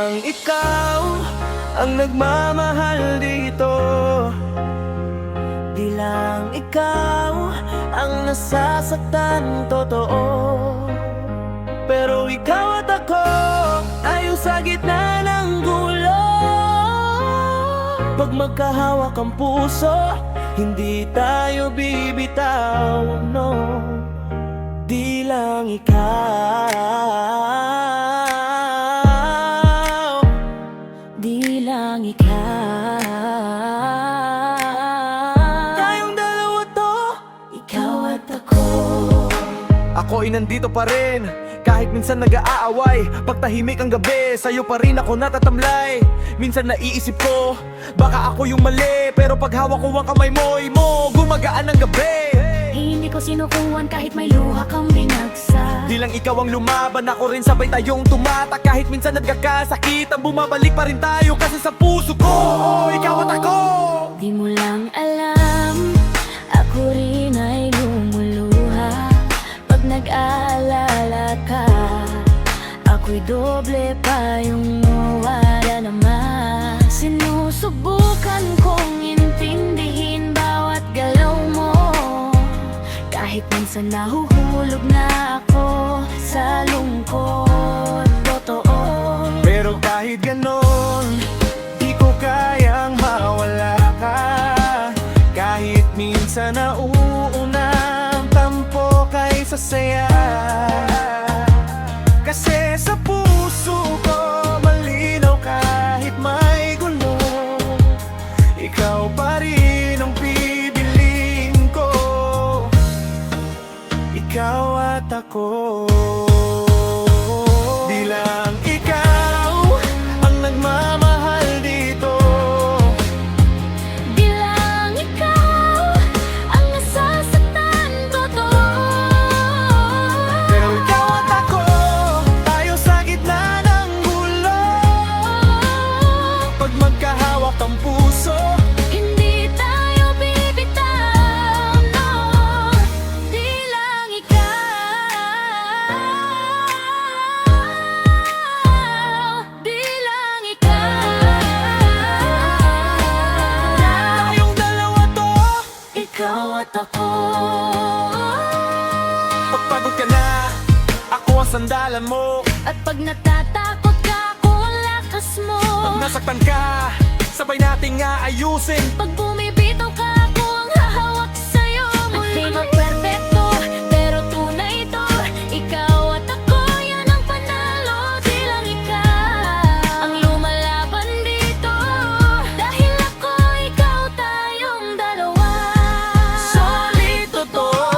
lang ikaw ang nagmamahal dito. Di lang ikaw ang nasasaktan, totoo. Pero ikaw at ako tayo sa gitna ng gulo. Pag magkahawak ang puso, hindi tayo bibitaw, no. Di lang ikaw, di lang ikaw. Tayong dalawa to, ikaw at ako. Ako'y nandito pa rin, kahit minsan nag-aaway. Pag tahimik ang gabi, sa'yo pa rin ako natatamlay. Minsan naiisip ko, baka ako yung mali. Pero pag hawak ko ang kamay mo, gumagaan ang gabi. Hindi ko sinukuhan kahit may luha kang binagsak. Di lang ikaw ang lumaban, ako rin sabay tayong tumata. Kahit minsan nagkakasakit, ang bumabalik pa rin tayo. Kasi sa puso ko, ikaw at ako. Di mo lang alam, ako rin ay lumuluha pag nag-aalala ka. Ako'y doble pa yung nawala naman. Sinusubukan kong intindihin bawat galaw mo. Kahit minsan nahuhulog na ako sa lungkot, totoo. Pero kahit ganon, di ko kayang mawala ka. Kahit minsan nauuna ang tampo kaysa saya. Kasi sa puso ko malinaw kahit may gulo. Ikaw pa rin ang pipiliin ko, ikaw at ako. Di lang ikaw ang nagmamahal dito. Di lang ikaw ang nasasaktan, totoo. Pero ikaw at ako, tayo sa gitna ng gulo. Pag magkahawak ang puso, Hindi tayo bibitaw, no. Di lang ikaw, di lang ikaw. tayong dalawa to. Ikaw at ako. Pag pagod ka na, ako ang sandalan mo. At pag natatakot ka, ako ang lakas mo. Pag nasaktan ka, sabay nating aayusin. Pag bumibitaw ka, ako ang hahawak sa'yo muli. At di magperfecto, pero tunay ito. Ikaw at ako, yan ang panalo. Di lang ikaw ang lumalaban dito. Dahil ako, ikaw, tayong dalawa. Solid totoo.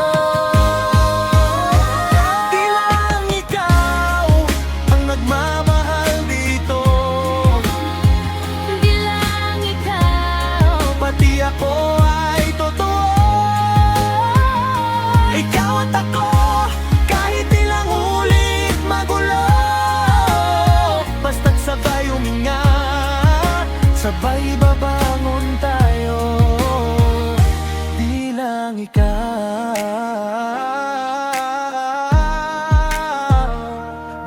Di lang ikaw ang nagmamahal dito. Di lang ikaw, Pati ako ay totoo. Ikaw at ako, kahit ilang ulit magulo. Basta't sabay huminga, sabay babangon tayo. Di lang ikaw,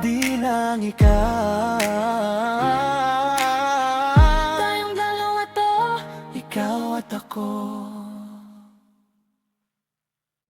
di lang ikaw. tayong dalawa to. Ikaw at ako.